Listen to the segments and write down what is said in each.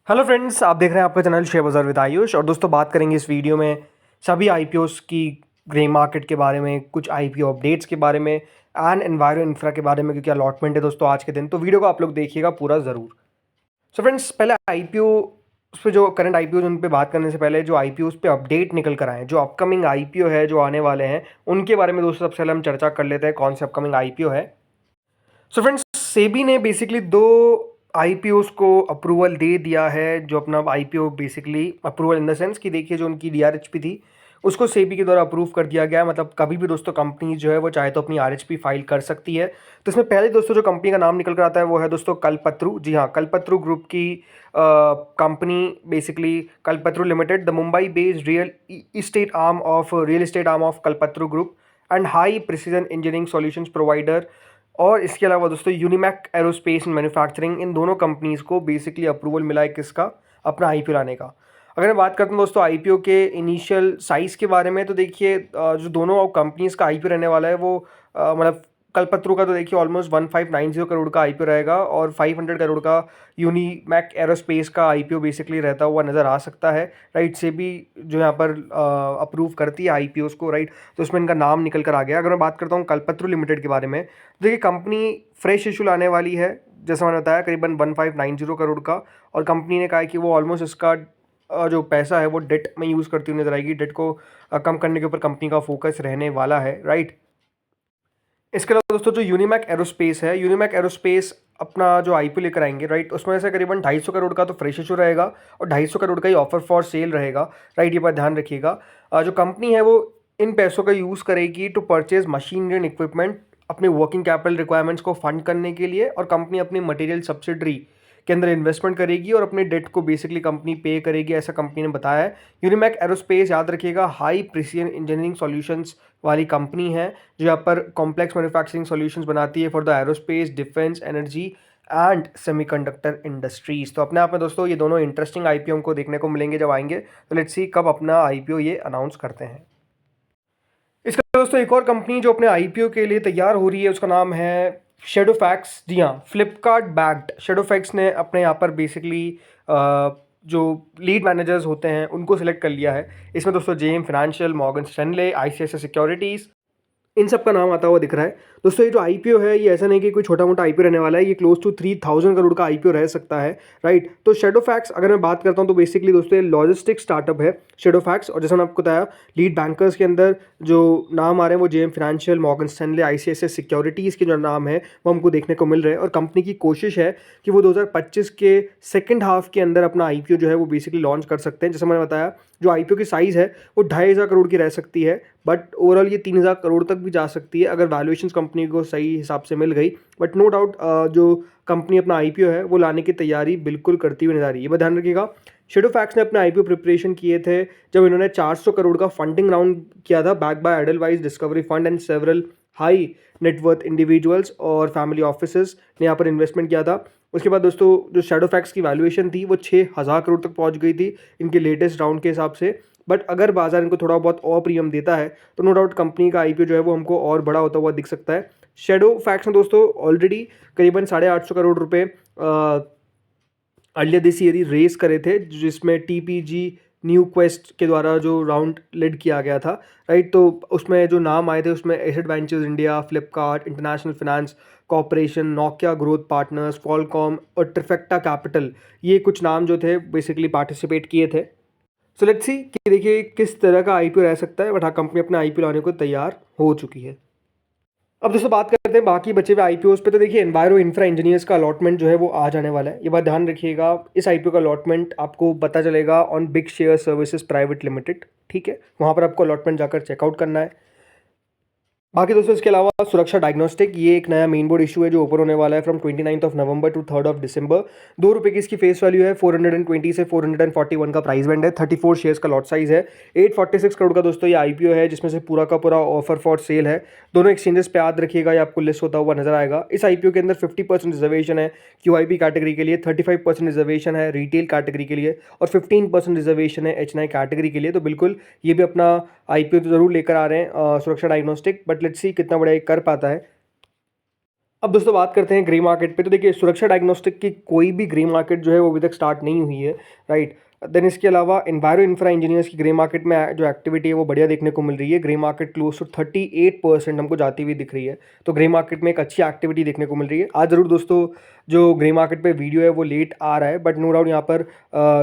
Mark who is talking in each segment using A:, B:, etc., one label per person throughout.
A: Hello friends, आप देख रहे हैं आपका चैनल शेयर बाज़ार विद आयुष। और दोस्तों, बात करेंगे इस वीडियो में सभी आईपीओस की ग्रे मार्केट के बारे में, कुछ आईपीओ अपडेट्स के बारे में एंड एनवायरो इंफ्रा के बारे में, क्योंकि अलॉटमेंट है दोस्तों आज के दिन। तो वीडियो को आप लोग देखिएगा पूरा ज़रूर। सो फ्रेंड्स, पहले आईपीओ उस पर जो करंट आईपीओ उन पे बात करने से पहले जो आईपीओ उस पर अपडेट निकल कर आए हैं, जो अपकमिंग आईपीओ है जो आने वाले हैं, उनके बारे में दोस्तों सबसे पहले हम चर्चा कर लेते हैं कौन से अपकमिंग आईपीओ है। सो फ्रेंड्स, सेबी ने बेसिकली दो आईपीओस को अप्रूवल दे दिया है। जो अपना IPO basically approval in the sense कि देखिए, जो उनकी डीआरएचपी थी उसको सेबी के द्वारा अप्रूव कर दिया गया है। मतलब कभी भी दोस्तों कंपनी जो है वो चाहे तो अपनी आरएचपी फाइल कर सकती है। तो इसमें पहले दोस्तों जो कंपनी का नाम निकल कर आता है वो है दोस्तों कल्पत्रु। जी हाँ, कल्पत्रु ग्रुप की company basically Kalpataru limited, the Mumbai based real estate arm of Kalpataru group and high precision engineering solutions provider. और इसके अलावा दोस्तों यूनिमैक एरोस्पेस एंड मैन्युफैक्चरिंग, इन दोनों कंपनीज़ को बेसिकली अप्रूवल मिला है किसका, अपना आईपीओ लाने का। अगर मैं बात करता हूँ दोस्तों आईपीओ के इनिशियल साइज़ के बारे में, तो देखिए जो दोनों कंपनीज़ का आईपीओ रहने वाला है वो मतलब कल्पत्रु का तो देखिए ऑलमोस्ट 1590 करोड़ का आईपीओ रहेगा और 500 करोड़ का यूनिमैक एरोस्पेस का आईपीओ बेसिकली रहता हुआ नज़र आ सकता है। राइट, से भी जो यहाँ पर अप्रूव करती है आईपीओस को। राइट, तो उसमें इनका नाम निकल कर आ गया। अगर मैं बात करता हूँ कल्पत्रु लिमिटेड के बारे में, देखिए कंपनी फ्रेश इशू लाने वाली है, जैसा मैंने बताया करीबन 1590 करोड़ का। और कंपनी ने कहा है कि वो ऑलमोस्ट इसका जो पैसा है वो डेट में यूज़ करती हुई नजर आएगी। डेट को कम करने के ऊपर कंपनी का फोकस रहने वाला है। राइट, इसके अलावा दोस्तों जो यूनिमैक एरोस्पेस है, यूनिमैक एरोस्पेस अपना जो आईपीओ लेकर आएंगे। राइट, उसमें से करीबन 250 करोड़ का तो फ्रेश इशू रहेगा और 250 करोड़ का ही ऑफर फॉर सेल रहेगा। राइट, ये बात ध्यान रखिएगा। जो कंपनी है वो इन पैसों का यूज़ करेगी to purchase machinery and equipment, अपने वर्किंग कैपिटल रिक्वायरमेंट्स को फंड करने के लिए। और कंपनी अपनी मटेरियल सब्सिडरी के अंदर इन्वेस्टमेंट करेगी और अपने डेट को बेसिकली कंपनी पे करेगी, ऐसा कंपनी ने बताया है। यूनिमैक एरोस्पेस, याद रखिएगा, हाई प्रिसिजन इंजीनियरिंग सॉल्यूशंस वाली कंपनी है जो यहाँ पर कॉम्प्लेक्स मैन्युफैक्चरिंग सॉल्यूशंस बनाती है for the aerospace, defence, energy and semiconductor industries. तो अपने आप में दोस्तों ये दोनों इंटरेस्टिंग आईपीओ को देखने को मिलेंगे जब आएंगे। तो लेट्स सी कब अपना आईपीओ ये अनाउंस करते हैं। इसका दोस्तों एक और कंपनी जो अपने आईपीओ के लिए तैयार हो रही है उसका नाम है शेडोफैक्स। जी हाँ, फ्लिपकार्ट बैक्ड शेडोफैक्स ने अपने यहाँ पर बेसिकली जो लीड मैनेजर्स होते हैं उनको सिलेक्ट कर लिया है। इसमें दोस्तों JM financial, Morgan Stanley, ICICI securities, इन सब का नाम आता हुआ दिख रहा है। दोस्तों ये जो आईपीओ है ये ऐसा नहीं कि कोई छोटा मोटा आईपीओ रहने वाला है, ये क्लोज टू 3000 करोड़ का आईपीओ रह सकता है। राइट, तो शेडोफैक्स अगर मैं बात करता हूँ तो बेसिकली दोस्तों ये लॉजिस्टिक स्टार्टअप है शेडोफैक्स। और जैसा मैंने आपको बताया, लीड बैंकर्स के अंदर जो नाम आ रहे हैं वो JM financial, Morgan Stanley, ICICI securities के जो नाम है वो हमको देखने को मिल रहे हैं। और कंपनी की कोशिश है कि वो 2025 के सेकेंड हाफ के अंदर अपना आईपीओ जो है वो बेसिकली लॉन्च कर सकते हैं। जैसे मैंने बताया, जो आईपीओ की साइज़ है वो 2500 करोड़ की रह सकती है, बट ओवरऑल ये 3000 करोड़ तक भी जा सकती है अगर वैल्यूएशन कंपनी को सही हिसाब से मिल गई। बट नो डाउट जो कंपनी अपना आईपीओ है वो लाने की तैयारी बिल्कुल करती हुई नजर आ रही है। ये बात ध्यान रखिएगा। शेडोफैक्स ने अपने आईपीओ प्रिपरेशन किए थे जब इन्होंने 400 करोड़ का फंडिंग राउंड किया था, back by Edelweiss discovery fund and several high net worth individuals और फैमिली ऑफिसेज ने यहाँ पर इन्वेस्टमेंट किया था। उसके बाद दोस्तों जो शेडोफैक्स की वैल्यूएशन थी वो 6000 करोड़ तक पहुंच गई थी इनके लेटेस्ट राउंड के हिसाब से। बट अगर बाजार इनको थोड़ा बहुत और प्रीमियम देता है तो नो डाउट कंपनी का आईपीओ जो है वो हमको और बड़ा होता हुआ दिख सकता है। शेडोफैक्स ने दोस्तों ऑलरेडी करीबन 850 करोड़ रुपए अर्लियर दिस ईयर ही रेस करे थे, जिसमें टीपीजी न्यू क्वेस्ट के द्वारा जो राउंड लेड किया गया था। राइट, तो उसमें जो नाम आए थे उसमें asset ventures India, Flipkart, international finance corporation, Nokia growth partners, Qualcomm और ट्रिफेक्टा कैपिटल, ये कुछ नाम जो थे बेसिकली पार्टिसिपेट किए थे। सो लेट्स सी कि देखिए किस तरह का आईपीओ रह सकता है। बट हाँ, कंपनी अपना आईपीओ लाने को तैयार हो चुकी है। अब दोस्तों बात करते हैं बाकी बचे हुए आईपीओस पे। तो देखिए एनवायरो इंफ्रा इंजीनियर्स का अलॉटमेंट जो है वो आ जाने वाला है। ये बात ध्यान रखिएगा, इस आईपीओ का अलॉटमेंट आपको पता चलेगा on big share services private limited. ठीक है, वहाँ पर आपको अलॉटमेंट जाकर चेकआउट करना है। बाकी दोस्तों इसके अलावा सुरक्षा डायग्नोस्टिक, ये एक नया मेन बोर्ड इशू है जो ओपन होने वाला है from 29 of November to 3 of December. ₹2 की इसकी फेस वैल्यू है, 420 से 441 का प्राइस बैंड है, 34 शेयर्स का लॉट साइज है, 846 करोड़ का दोस्तों ये आईपीओ है, जिसमें से पूरा का पूरा ऑफर फॉर सेल है। दोनों एक्सचेंजेस पे याद रखिएगा, ये आपको लिस्ट होता हुआ नजर आएगा। इस आईपीओ के अंदर 50% रिजर्वेशन है क्यूआईपी कैटेगरी के लिए, 35% रिजर्वेशन है रिटेल कैटेगरी के लिए और 15% रिजर्वेशन है एच9 कैटेगरी के लिए। तो बिल्कुल ये भी अपना आईपीओ तो जरूर लेकर आ रहे हैं सुरक्षा डायग्नोस्टिक, बट लेट्स सी कितना बड़ा ये कर पाता है। अब दोस्तों बात करते हैं ग्रे मार्केट पे। तो देखिए सुरक्षा डायग्नोस्टिक की कोई भी ग्रे मार्केट जो है वो अभी तक स्टार्ट नहीं हुई है, राइट। देन इसके अलावा एनवायरो इंफ्रा इंजीनियर्स की ग्रे मार्केट में जो एक्टिविटी है वो बढ़िया देखने को मिल रही है। ग्रे मार्केट क्लोज टू 38% हमको जाती हुई दिख रही है। तो ग्रे मार्केट में एक अच्छी एक्टिविटी देखने को मिल रही है। आज ज़रूर दोस्तों जो ग्रे मार्केट पे वीडियो है वो लेट आ रहा है, बट नो डाउट यहाँ पर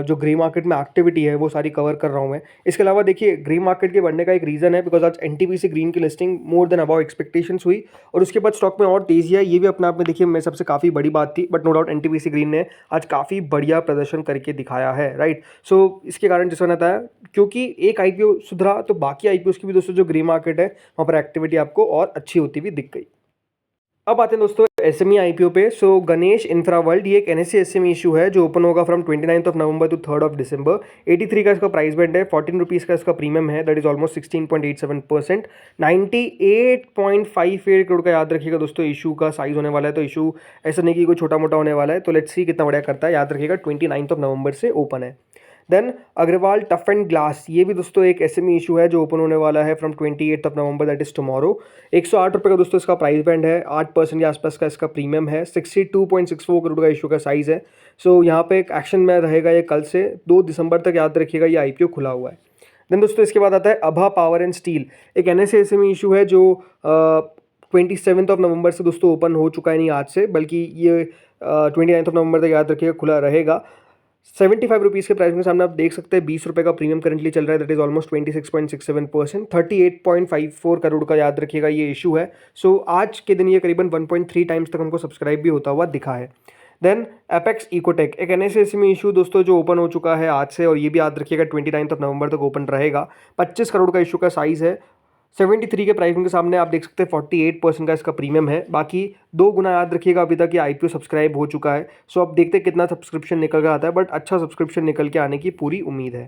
A: जो ग्रे मार्केट में एक्टिविटी है वो सारी कवर कर रहा हूँ मैं। इसके अलावा देखिए ग्रे मार्केट के बढ़ने का एक रीज़न है बिकॉज आज एनटीपीसी ग्रीन की listing more than above expectations हुई और उसके बाद स्टॉक में और तेजी है। ये भी अपने आप में देखिए मेरे सबसे काफ़ी बड़ी बात थी, but no doubt NTPC green ने आज काफ़ी बढ़िया प्रदर्शन करके दिखाया है, राइट। सो इसके कारण जैसे मैंने बताया, क्योंकि एक आईपीओ सुधरा तो बाकी आईपीओ की भी दोस्तों जो ग्रे मार्केट है वहाँ पर एक्टिविटी आपको और अच्छी होती हुई दिख गई। अब आते हैं दोस्तों एसएमई आईपीओ पे। सो गणेश इंफ्रा वर्ल्ड ये एक एनएससी एसएमई इशू है जो ओपन होगा फ्रॉम 29 नवंबर टू 3 दिसंबर। 83 का इसका प्राइस बैंड है, 14 रुपीज़ का इसका प्रीमियम है, दैट इज ऑलमोस्ट 16.87%। 98.58 करोड़ का याद रखिएगा दोस्तों इशू का साइज होने वाला है। तो इशू ऐसा नहीं कि कोई छोटा मोटा होने वाला है, तो लेट्स सी कितना बढ़िया करता है। याद रखिएगा 29 नवंबर से ओपन है। Then Agarwal tough and glass, ये भी दोस्तों एक एसएमई इशू है जो ओपन होने वाला है from 28 November, that is tomorrow. 108 रुपये का दोस्तों इसका प्राइस बैंड है, 8% के आसपास का इसका प्रीमियम है, 62.64 करोड़ का इशू का साइज़ है। सो यहाँ पे एक एक्शन में रहेगा ये कल से 2 दिसंबर तक, याद रखिएगा ये आईपीओ खुला हुआ है। देन दोस्तों इसके बाद आता है अभा पावर एंड स्टील, एक एनएसए एसएमई इशू है जो 27 नवंबर से दोस्तों ओपन हो चुका है, नहीं आज से बल्कि ये 29 नवंबर तक याद रखिएगा खुला रहेगा। 75 रुपीज़ के प्राइस के सामने आप देख सकते हैं 20 रुपये का प्रीमियम करंटली चल रहा है, दैट इज ऑलमोस्ट 26.67%। 38.54 करोड़ का याद रखिएगा ये इशू है। सो आज के दिन ये करीबन 1.3 टाइम्स तक हमको सब्सक्राइब भी होता हुआ दिखा है। देन एपेक्स इकोटेक, एक एनएसएस में इशू दोस्तों जो ओपन हो चुका है आज से, और ये भी याद रखिएगा 29 नवंबर तक ओपन रहेगा। 25 करोड़ का इशू का साइज़ है। 73 के प्राइसिंग के सामने आप देख सकते हैं 48% का इसका प्रीमियम है। बाकी 2 गुना याद रखिएगा अभी तक ये आईपीओ सब्सक्राइब हो चुका है। सो अब देखते हैं कितना सब्सक्रिप्शन निकल कर आता है, बट अच्छा सब्सक्रिप्शन निकल के आने की पूरी उम्मीद है।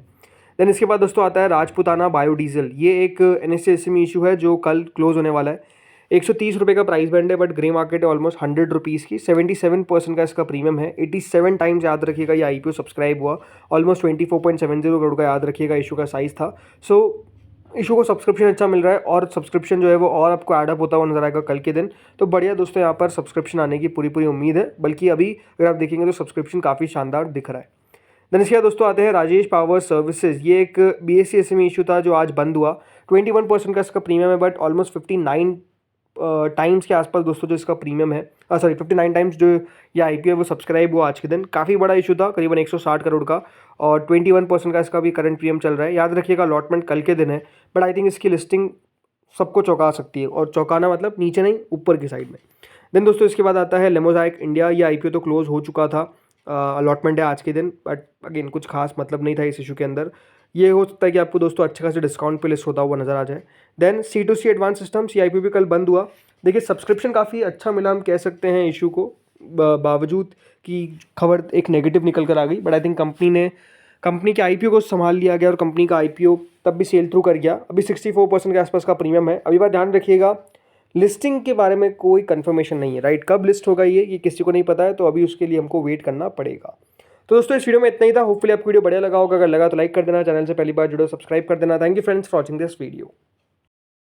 A: देन इसके बाद दोस्तों आता है राजपुताना बायोडीजल, ये एक एनएससी इशू है जो कल क्लोज होने वाला है। 130 रुपये का प्राइस बैंड है, बट ग्रे मार्केट है ऑलमोस्ट 100 रुपीज़ की। 77% का इसका प्रीमियम है। 87 टाइम्स याद रखिएगा ये आईपीओ सब्सक्राइब हुआ। ऑलमोस्ट 24.70 करोड़ का याद रखिएगा इशू का साइज़ था। सो इशू को सब्सक्रिप्शन अच्छा मिल रहा है और सब्सक्रिप्शन जो है वो और आपको ऐड अप होता हुआ नजर आएगा कल के दिन। तो बढ़िया दोस्तों यहाँ पर सब्सक्रिप्शन आने की पूरी पूरी उम्मीद है, बल्कि अभी अगर आप देखेंगे तो सब्सक्रिप्शन काफ़ी शानदार दिख रहा है। देन इसके बाद दोस्तों आते हैं राजेश पावर सर्विसेज, ये एक बीएससी एसएमई इशू था जो आज बंद हुआ। 21% का इसका प्रीमियम है, बट ऑलमोस्ट 59 टाइम्स के आसपास दोस्तों जो इसका प्रीमियम है, सॉरी 59 टाइम्स जो ये आईपीओ है वो सब्सक्राइब हुआ आज के दिन। काफ़ी बड़ा इशू था, करीबन 160 करोड़ का, और 21% का इसका भी करंट प्रीमियम चल रहा है। याद रखिएगा अलॉटमेंट कल के दिन है, बट आई थिंक इसकी लिस्टिंग सबको चौंका सकती है, और चौंकाना मतलब नीचे नहीं ऊपर की साइड में। देन दोस्तों इसके बाद आता है लेमोजाइक इंडिया, ये आईपीओ तो क्लोज हो चुका था, अलॉटमेंट है आज के दिन, बट अगेन कुछ खास मतलब नहीं था इस इशू के अंदर। ये हो सकता है कि आपको दोस्तों अच्छे खासे डिस्काउंट पे लिस्ट होता हुआ नजर आ जाए। देन C2C एडवांस सिस्टम्स, ये आईपीओ भी कल बंद हुआ। देखिए सब्सक्रिप्शन काफ़ी अच्छा मिला, हम कह सकते हैं इशू को, बावजूद कि खबर एक नेगेटिव निकल कर आ गई, बट आई थिंक कंपनी के आईपीओ को संभाल लिया गया और कंपनी का आईपीओ तब भी सेल थ्रू कर गया। अभी 64% के आसपास का प्रीमियम है। अभी बात ध्यान रखिएगा, लिस्टिंग के बारे में कोई कंफर्मेशन नहीं है, राइट। कब लिस्ट होगा ये किसी को नहीं पता है, तो अभी उसके लिए हमको वेट करना पड़ेगा। तो दोस्तों इस वीडियो में इतना ही था। होपफुली आपको वीडियो बढ़िया लगा होगा। अगर लगा तो लाइक कर देना, चैनल से पहली बार जुड़ो सब्सक्राइब कर देना। Thank you friends for watching this video.